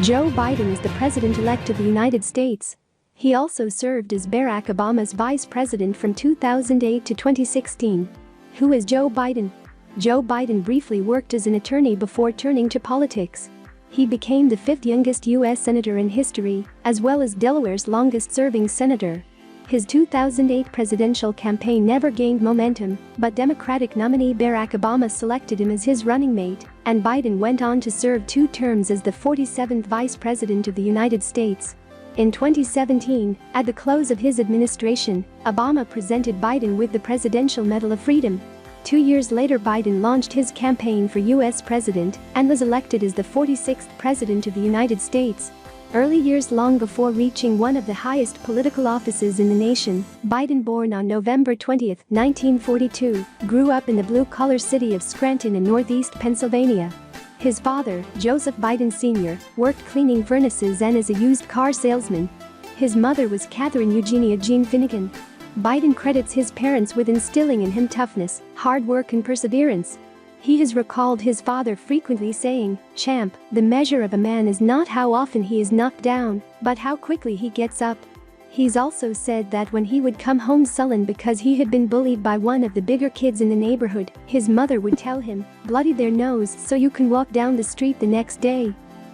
Joe Biden is the president-elect of the United States. He also served as Barack Obama's vice president from 2008 to 2016. Who is Joe Biden? Joe Biden briefly worked as an attorney before turning to politics. He became the fifth youngest U.S. senator in history, as well as Delaware's longest-serving senator. His 2008 presidential campaign never gained momentum, but Democratic nominee Barack Obama selected him as his running mate, and Biden went on to serve 2 terms as the 47th Vice President of the United States. In 2017, at the close of his administration, Obama presented Biden with the Presidential Medal of Freedom. 2 years later, Biden launched his campaign for U.S. president and was elected as the 46th President of the United States. Early years long before reaching one of the highest political offices in the nation, Biden, born on November 20, 1942, grew up in the blue-collar city of Scranton in northeast Pennsylvania. His father, Joseph Biden Sr., worked cleaning furnaces and as a used car salesman. His mother was Catherine Eugenia Jean Finnegan. Biden credits his parents with instilling in him toughness, hard work and perseverance. He has recalled his father frequently saying, "Champ, the measure of a man is not how often he is knocked down, but how quickly he gets up." He's also said that when he would come home sullen because he had been bullied by one of the bigger kids in the neighborhood, his mother would tell him, "Bloody their nose so you can walk down the street the next day."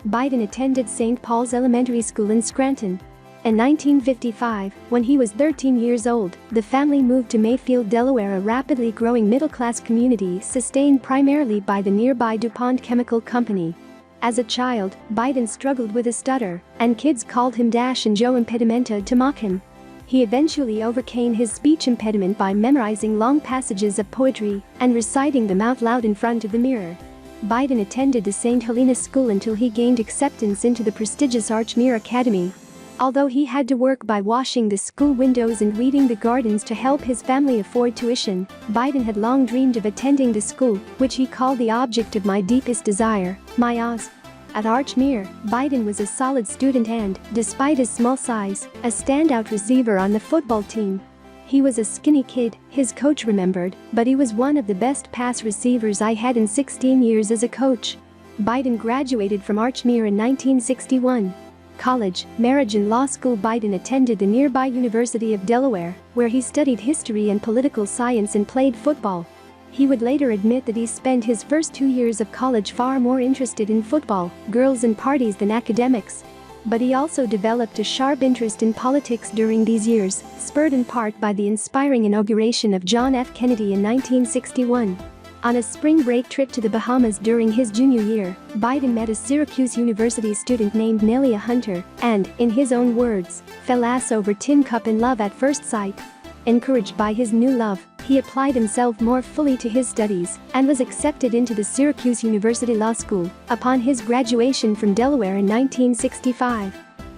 Biden attended St. Paul's Elementary School in Scranton. In 1955, when he was 13 years old, the family moved to Mayfield, Delaware, a rapidly growing middle-class community sustained primarily by the nearby DuPont Chemical Company. As a child, Biden struggled with a stutter, and kids called him Dash and Joe Impedimenta to mock him. He eventually overcame his speech impediment by memorizing long passages of poetry and reciting them out loud in front of the mirror. Biden attended the St. Helena School until he gained acceptance into the prestigious Archmere Academy. Although he had to work by washing the school windows and weeding the gardens to help his family afford tuition, Biden had long dreamed of attending the school, which he called the object of my deepest desire, my Oz. At Archmere, Biden was a solid student and, despite his small size, a standout receiver on the football team. He was a skinny kid, his coach remembered, but he was one of the best pass receivers I had in 16 years as a coach. Biden graduated from Archmere in 1961. College, marriage and law school. Biden attended the nearby University of Delaware, where he studied history and political science and played football. He would later admit that he spent his first 2 years of college far more interested in football, girls and parties than academics. But he also developed a sharp interest in politics during these years, spurred in part by the inspiring inauguration of John F. Kennedy in 1961. On a spring break trip to the Bahamas during his junior year, Biden met a Syracuse University student named Nelia Hunter and, in his own words, fell ass over tin cup in love at first sight. Encouraged by his new love, he applied himself more fully to his studies and was accepted into the Syracuse University Law School upon his graduation from Delaware in 1965.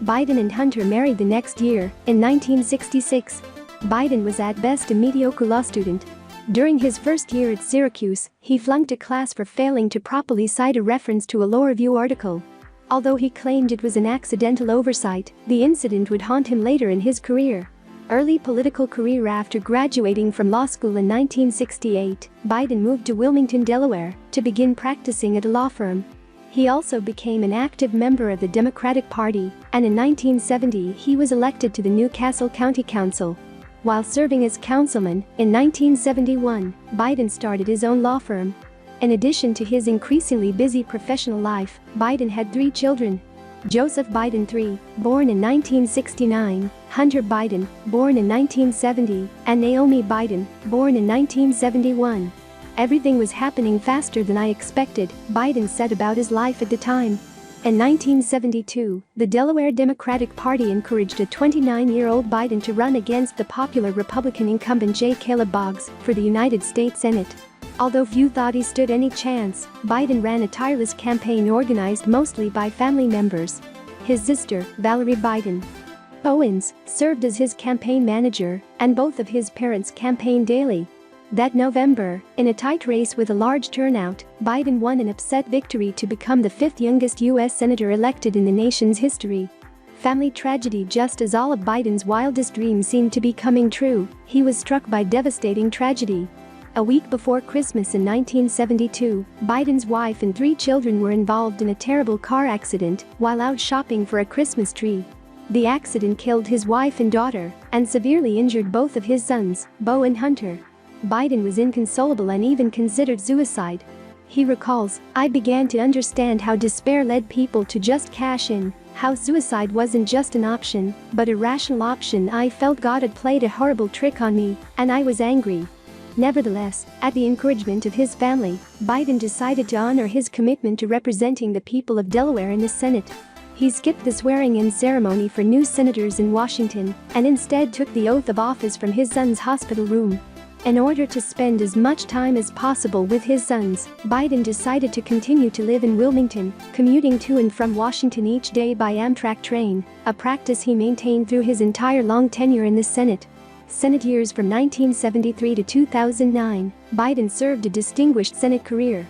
Biden and Hunter married the next year, in 1966. Biden was at best a mediocre law student. During his first year at Syracuse, he flunked a class for failing to properly cite a reference to a law review article. Although he claimed it was an accidental oversight, the incident would haunt him later in his career. Early political career. After graduating from law school in 1968, Biden moved to Wilmington, Delaware, to begin practicing at a law firm. He also became an active member of the Democratic Party, and in 1970 he was elected to the New Castle County Council. While serving as councilman, in 1971, Biden started his own law firm. In addition to his increasingly busy professional life, Biden had 3 children. Joseph Biden III, born in 1969, Hunter Biden, born in 1970, and Naomi Biden, born in 1971. "Everything was happening faster than I expected," Biden said about his life at the time. In 1972, the Delaware Democratic Party encouraged a 29-year-old Biden to run against the popular Republican incumbent J. Caleb Boggs for the United States Senate. Although few thought he stood any chance, Biden ran a tireless campaign organized mostly by family members. His sister, Valerie Biden Owens, served as his campaign manager, and both of his parents campaigned daily. That November, in a tight race with a large turnout, Biden won an upset victory to become the 5th youngest U.S. senator elected in the nation's history. Family tragedy. Just as all of Biden's wildest dreams seemed to be coming true, he was struck by devastating tragedy. A week before Christmas in 1972, Biden's wife and 3 children were involved in a terrible car accident while out shopping for a Christmas tree. The accident killed his wife and daughter and severely injured both of his sons, Beau and Hunter. Biden was inconsolable and even considered suicide. He recalls, "I began to understand how despair led people to just cash in, how suicide wasn't just an option, but a rational option. I felt God had played a horrible trick on me, and I was angry." Nevertheless, at the encouragement of his family, Biden decided to honor his commitment to representing the people of Delaware in the Senate. He skipped the swearing-in ceremony for new senators in Washington and instead took the oath of office from his son's hospital room. In order to spend as much time as possible with his sons, Biden decided to continue to live in Wilmington, commuting to and from Washington each day by Amtrak train, a practice he maintained through his entire long tenure in the Senate. Senate years from 1973 to 2009, Biden served a distinguished Senate career.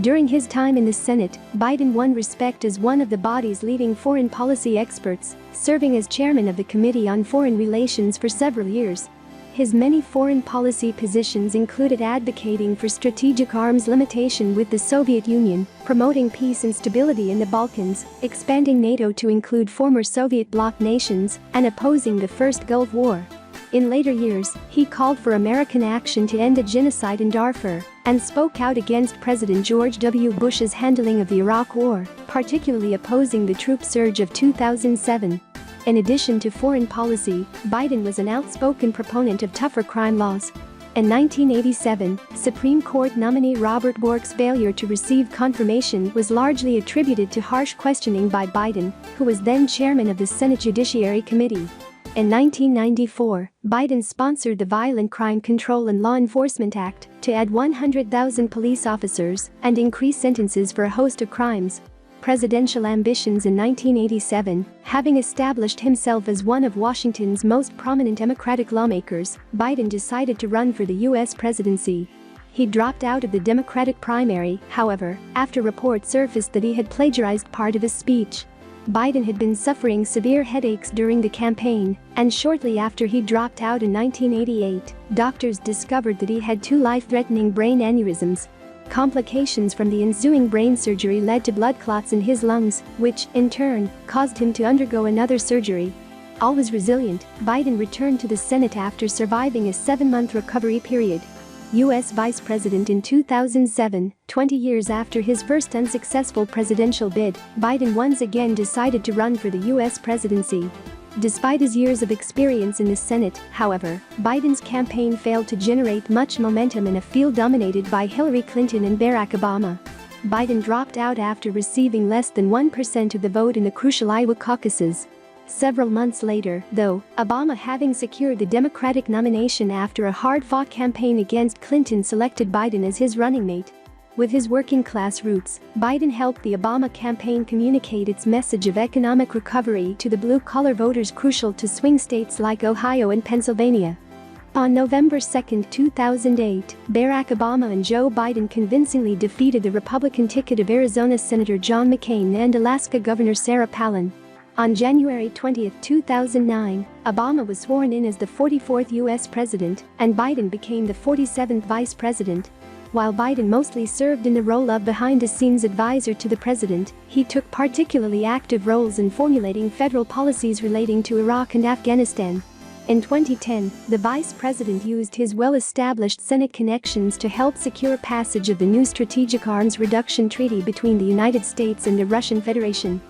During his time in the Senate, Biden won respect as one of the body's leading foreign policy experts, serving as chairman of the Committee on Foreign Relations for several years. His many foreign policy positions included advocating for strategic arms limitation with the Soviet Union, promoting peace and stability in the Balkans, expanding NATO to include former Soviet bloc nations, and opposing the First Gulf War. In later years, he called for American action to end the genocide in Darfur and spoke out against President George W. Bush's handling of the Iraq War, particularly opposing the troop surge of 2007. In addition to foreign policy, Biden was an outspoken proponent of tougher crime laws. In 1987, Supreme Court nominee Robert Bork's failure to receive confirmation was largely attributed to harsh questioning by Biden, who was then chairman of the Senate Judiciary Committee. In 1994, Biden sponsored the Violent Crime Control and Law Enforcement Act to add 100,000 police officers and increase sentences for a host of crimes. Presidential ambitions in 1987, having established himself as one of Washington's most prominent Democratic lawmakers, Biden decided to run for the U.S. presidency. He dropped out of the Democratic primary, however, after reports surfaced that he had plagiarized part of his speech. Biden had been suffering severe headaches during the campaign, and shortly after he dropped out in 1988, doctors discovered that he had 2 life-threatening brain aneurysms. Complications from the ensuing brain surgery led to blood clots in his lungs, which, in turn, caused him to undergo another surgery. Always resilient, Biden returned to the Senate after surviving a 7-month recovery period. U.S. Vice President in 2007, 20 years after his first unsuccessful presidential bid, Biden once again decided to run for the U.S. presidency. Despite his years of experience in the Senate, however, Biden's campaign failed to generate much momentum in a field dominated by Hillary Clinton and Barack Obama. Biden dropped out after receiving less than 1% of the vote in the crucial Iowa caucuses. Several months later, though, Obama, having secured the Democratic nomination after a hard-fought campaign against Clinton, selected Biden as his running mate. With his working-class roots, Biden helped the Obama campaign communicate its message of economic recovery to the blue-collar voters crucial to swing states like Ohio and Pennsylvania. On November 2, 2008, Barack Obama and Joe Biden convincingly defeated the Republican ticket of Arizona Senator John McCain and Alaska Governor Sarah Palin. On January 20, 2009, Obama was sworn in as the 44th U.S. president, and Biden became the 47th vice president. While Biden mostly served in the role of behind-the-scenes advisor to the president, he took particularly active roles in formulating federal policies relating to Iraq and Afghanistan. In 2010, the vice president used his well-established Senate connections to help secure passage of the new Strategic Arms Reduction Treaty between the United States and the Russian Federation.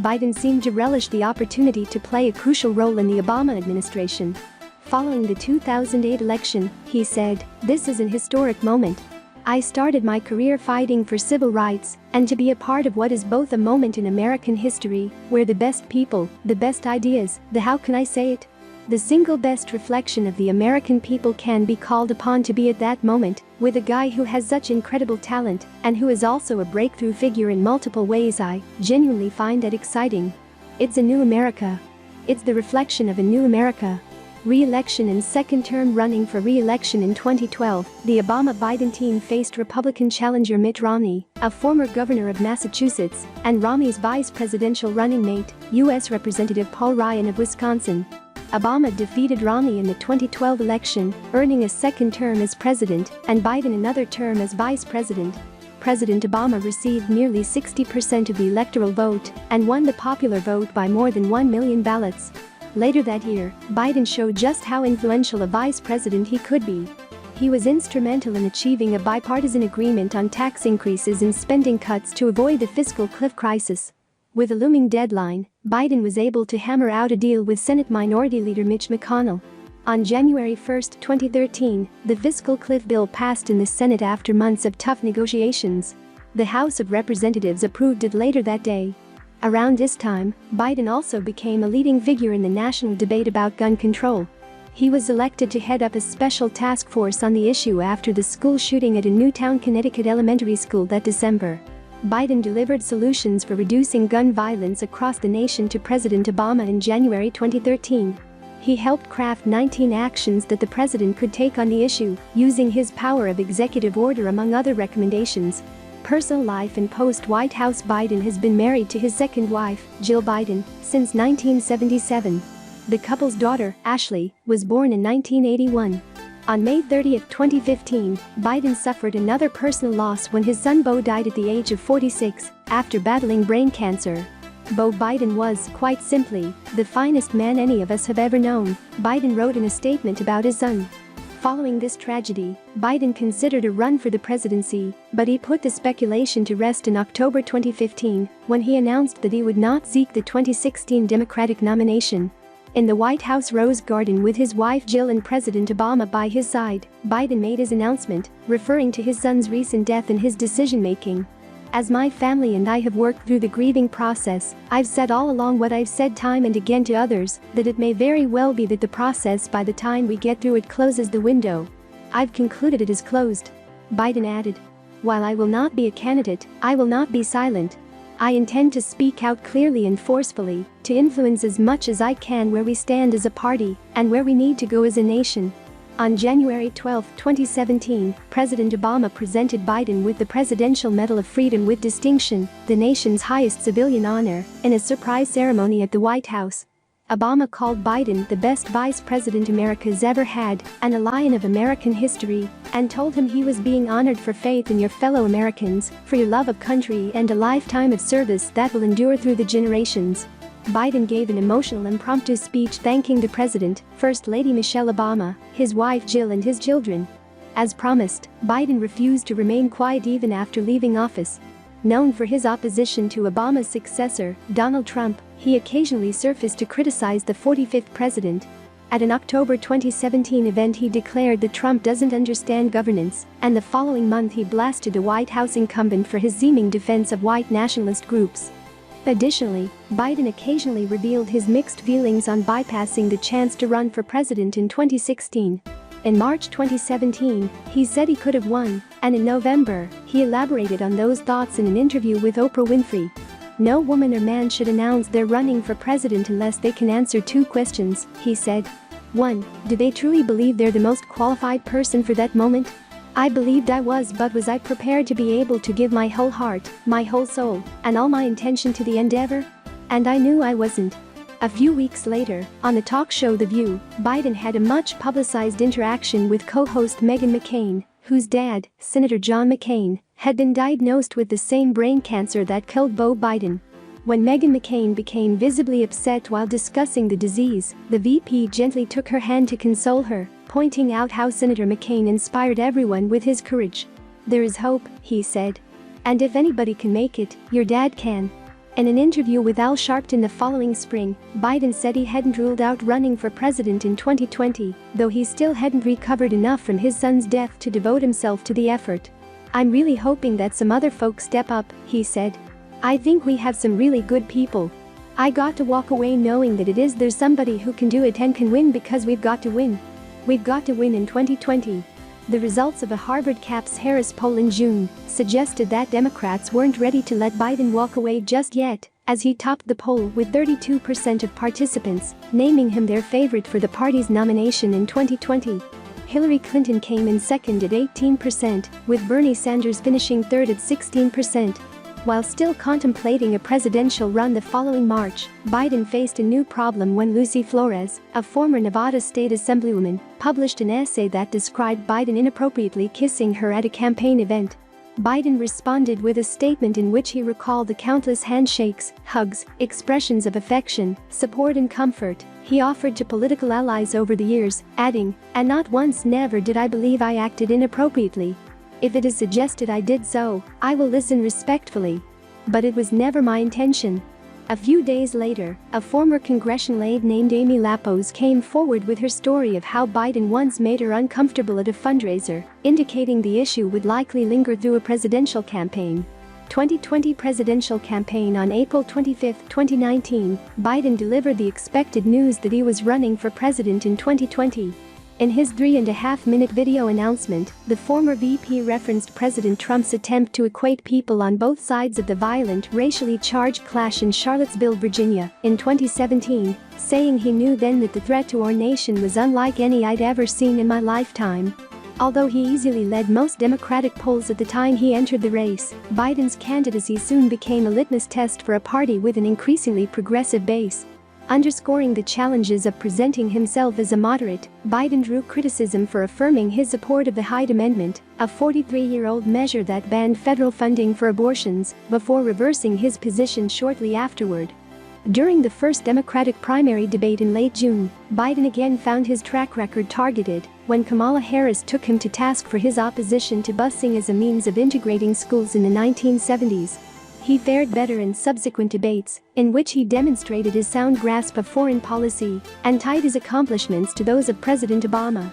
Biden seemed to relish the opportunity to play a crucial role in the Obama administration. Following the 2008 election, he said, "This is an historic moment. I started my career fighting for civil rights, and to be a part of what is both a moment in American history, where the best people, the best ideas, the single best reflection of the American people can be called upon to be at that moment, with a guy who has such incredible talent, and who is also a breakthrough figure in multiple ways. I genuinely find that exciting. It's a new America. It's the reflection of a new America." Re-election and second-term running for re-election in 2012, the Obama-Biden team faced Republican challenger Mitt Romney, a former governor of Massachusetts, and Romney's vice presidential running mate, U.S. Representative Paul Ryan of Wisconsin. Obama defeated Romney in the 2012 election, earning a second term as president and Biden another term as vice president. President Obama received nearly 60% of the electoral vote and won the popular vote by more than 1 million ballots. Later that year, Biden showed just how influential a vice president he could be. He was instrumental in achieving a bipartisan agreement on tax increases and spending cuts to avoid the fiscal cliff crisis. With a looming deadline, Biden was able to hammer out a deal with Senate Minority Leader Mitch McConnell. On January 1, 2013, the fiscal cliff bill passed in the Senate after months of tough negotiations. The House of Representatives approved it later that day. Around this time, Biden also became a leading figure in the national debate about gun control. He was elected to head up a special task force on the issue after the school shooting at a Newtown, Connecticut elementary school that December. Biden delivered solutions for reducing gun violence across the nation to President Obama in January 2013. He helped craft 19 actions that the president could take on the issue, using his power of executive order among other recommendations. Personal life and post-White House. Biden has been married to his second wife, Jill Biden, since 1977. The couple's daughter, Ashley, was born in 1981. On May 30, 2015, Biden suffered another personal loss when his son Beau died at the age of 46 after battling brain cancer. Beau Biden was, quite simply, the finest man any of us have ever known, Biden wrote in a statement about his son. Following this tragedy, Biden considered a run for the presidency, but he put the speculation to rest in October 2015 when he announced that he would not seek the 2016 Democratic nomination. In the White House Rose Garden with his wife Jill and President Obama by his side, Biden made his announcement, referring to his son's recent death and his decision-making. As my family and I have worked through the grieving process, I've said all along what I've said time and again to others, that it may very well be that the process by the time we get through it closes the window. I've concluded it is closed. Biden added. While I will not be a candidate, I will not be silent. I intend to speak out clearly and forcefully, to influence as much as I can where we stand as a party and where we need to go as a nation. On January 12, 2017, President Obama presented Biden with the Presidential Medal of Freedom with distinction, the nation's highest civilian honor, in a surprise ceremony at the White House. Obama called Biden the best vice president America's ever had and a lion of American history, and told him he was being honored for faith in your fellow Americans, for your love of country and a lifetime of service that will endure through the generations. Biden gave an emotional impromptu speech thanking the president, First Lady Michelle Obama, his wife Jill and his children. As promised, Biden refused to remain quiet even after leaving office. Known for his opposition to Obama's successor, Donald Trump, he occasionally surfaced to criticize the 45th president. At an October 2017 event he declared that Trump doesn't understand governance, and the following month he blasted a White House incumbent for his seeming defense of white nationalist groups. Additionally, Biden occasionally revealed his mixed feelings on bypassing the chance to run for president in 2016. In March 2017, he said he could have won, and in November, he elaborated on those thoughts in an interview with Oprah Winfrey. No woman or man should announce they're running for president unless they can answer two questions, he said. 1. Do they truly believe they're the most qualified person for that moment? I believed I was, but was I prepared to be able to give my whole heart, my whole soul, and all my intention to the endeavor? And I knew I wasn't. A few weeks later, on the talk show The View, Biden had a much-publicized interaction with co-host Meghan McCain, whose dad, Senator John McCain, had been diagnosed with the same brain cancer that killed Beau Biden. When Meghan McCain became visibly upset while discussing the disease, the VP gently took her hand to console her, pointing out how Senator McCain inspired everyone with his courage. There is hope, he said. And if anybody can make it, your dad can. In an interview with Al Sharpton the following spring, Biden said he hadn't ruled out running for president in 2020, though he still hadn't recovered enough from his son's death to devote himself to the effort. I'm really hoping that some other folks step up, he said. I think we have some really good people. I got to walk away knowing that there's somebody who can do it and can win because we've got to win. We've got to win in 2020. The results of a Harvard Capps Harris poll in June suggested that Democrats weren't ready to let Biden walk away just yet, as he topped the poll with 32% of participants naming him their favorite for the party's nomination in 2020. Hillary Clinton came in second at 18%, with Bernie Sanders finishing third at 16%. While still contemplating a presidential run the following March, Biden faced a new problem when Lucy Flores, a former Nevada state assemblywoman, published an essay that described Biden inappropriately kissing her at a campaign event. Biden responded with a statement in which he recalled the countless handshakes, hugs, expressions of affection, support and comfort he offered to political allies over the years, adding, "And not once, never did I believe I acted inappropriately. If it is suggested I did so, I will listen respectfully. But it was never my intention." A few days later, a former congressional aide named Amy Lapos came forward with her story of how Biden once made her uncomfortable at a fundraiser, indicating the issue would likely linger through a presidential campaign. 2020 presidential campaign. On April 25, 2019, Biden delivered the expected news that he was running for president in 2020. In his 3.5-minute video announcement, the former VP referenced President Trump's attempt to equate people on both sides of the violent, racially charged clash in Charlottesville, Virginia, in 2017, saying he knew then that the threat to our nation was unlike any I'd ever seen in my lifetime. Although he easily led most Democratic polls at the time he entered the race, Biden's candidacy soon became a litmus test for a party with an increasingly progressive base. Underscoring the challenges of presenting himself as a moderate, Biden drew criticism for affirming his support of the Hyde Amendment, a 43-year-old measure that banned federal funding for abortions, before reversing his position shortly afterward. During the first Democratic primary debate in late June, Biden again found his track record targeted when Kamala Harris took him to task for his opposition to busing as a means of integrating schools in the 1970s. He fared better in subsequent debates, in which he demonstrated his sound grasp of foreign policy and tied his accomplishments to those of President Obama.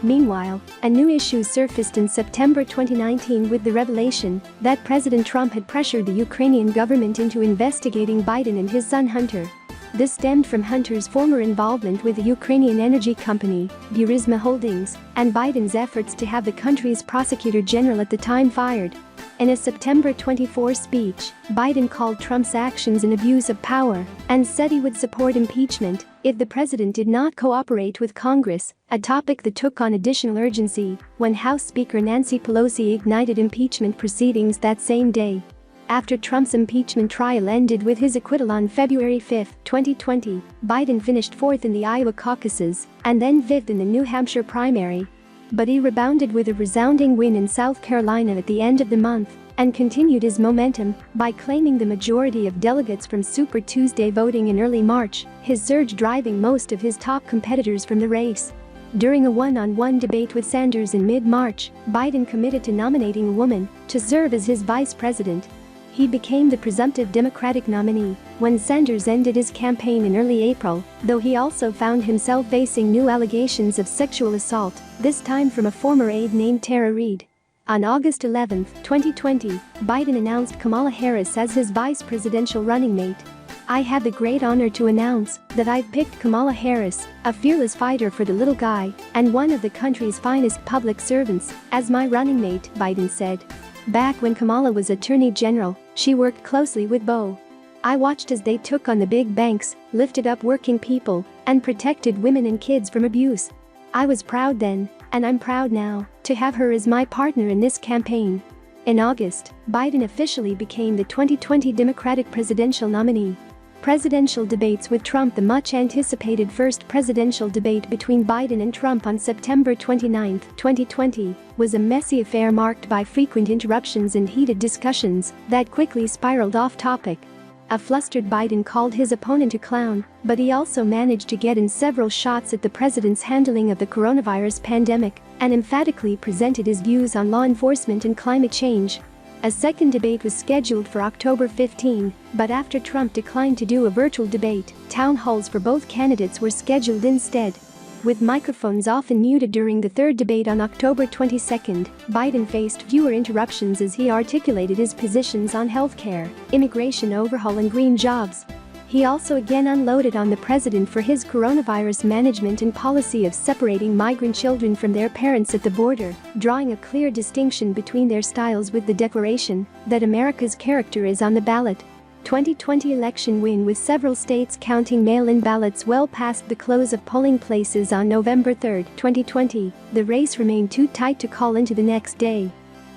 Meanwhile, a new issue surfaced in September 2019 with the revelation that President Trump had pressured the Ukrainian government into investigating Biden and his son Hunter. This stemmed from Hunter's former involvement with the Ukrainian energy company, Burisma Holdings, and Biden's efforts to have the country's prosecutor general at the time fired. In a September 24 speech, Biden called Trump's actions an abuse of power and said he would support impeachment if the president did not cooperate with Congress, a topic that took on additional urgency when House Speaker Nancy Pelosi ignited impeachment proceedings that same day. After Trump's impeachment trial ended with his acquittal on February 5, 2020, Biden finished fourth in the Iowa caucuses and then fifth in the New Hampshire primary. But he rebounded with a resounding win in South Carolina at the end of the month and continued his momentum by claiming the majority of delegates from Super Tuesday voting in early March, his surge driving most of his top competitors from the race. During a one-on-one debate with Sanders in mid-March, Biden committed to nominating a woman to serve as his vice president. He became the presumptive Democratic nominee when Sanders ended his campaign in early April, though he also found himself facing new allegations of sexual assault, this time from a former aide named Tara Reid. On August 11, 2020, Biden announced Kamala Harris as his vice presidential running mate. "I have the great honor to announce that I've picked Kamala Harris, a fearless fighter for the little guy and one of the country's finest public servants, as my running mate," Biden said. Back when Kamala was Attorney General, she worked closely with Beau. "I watched as they took on the big banks, lifted up working people, and protected women and kids from abuse. I was proud then, and I'm proud now, to have her as my partner in this campaign." In August, Biden officially became the 2020 Democratic presidential nominee. Presidential debates with Trump. The much-anticipated first presidential debate between Biden and Trump on September 29, 2020, was a messy affair marked by frequent interruptions and heated discussions that quickly spiraled off topic. A flustered Biden called his opponent a clown, but he also managed to get in several shots at the president's handling of the coronavirus pandemic and emphatically presented his views on law enforcement and climate change. A second debate was scheduled for October 15, but after Trump declined to do a virtual debate, town halls for both candidates were scheduled instead. With microphones often muted during the third debate on October 22, Biden faced fewer interruptions as he articulated his positions on healthcare, immigration overhaul and green jobs. He also again unloaded on the president for his coronavirus management and policy of separating migrant children from their parents at the border, drawing a clear distinction between their styles with the declaration that America's character is on the ballot. 2020 election win with several states counting mail-in ballots well past the close of polling places on November 3, 2020, the race remained too tight to call into the next day.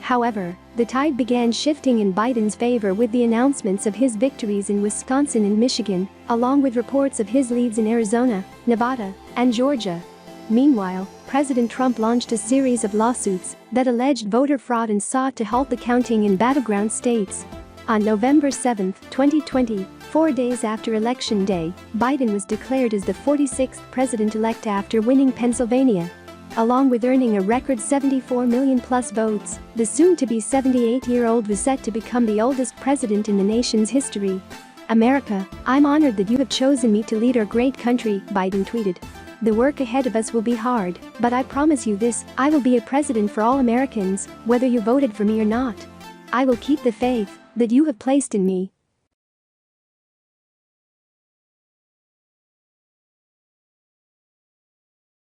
However, the tide began shifting in Biden's favor with the announcements of his victories in Wisconsin and Michigan, along with reports of his leads in Arizona, Nevada, and Georgia. Meanwhile, President Trump launched a series of lawsuits that alleged voter fraud and sought to halt the counting in battleground states. On November 7, 2020, 4 days after Election Day, Biden was declared as the 46th president-elect after winning Pennsylvania. Along with earning a record 74 million plus votes, the soon-to-be 78-year-old was set to become the oldest president in the nation's history. "America, I'm honored that you have chosen me to lead our great country," Biden tweeted. "The work ahead of us will be hard, but I promise you this, I will be a president for all Americans, whether you voted for me or not. I will keep the faith that you have placed in me."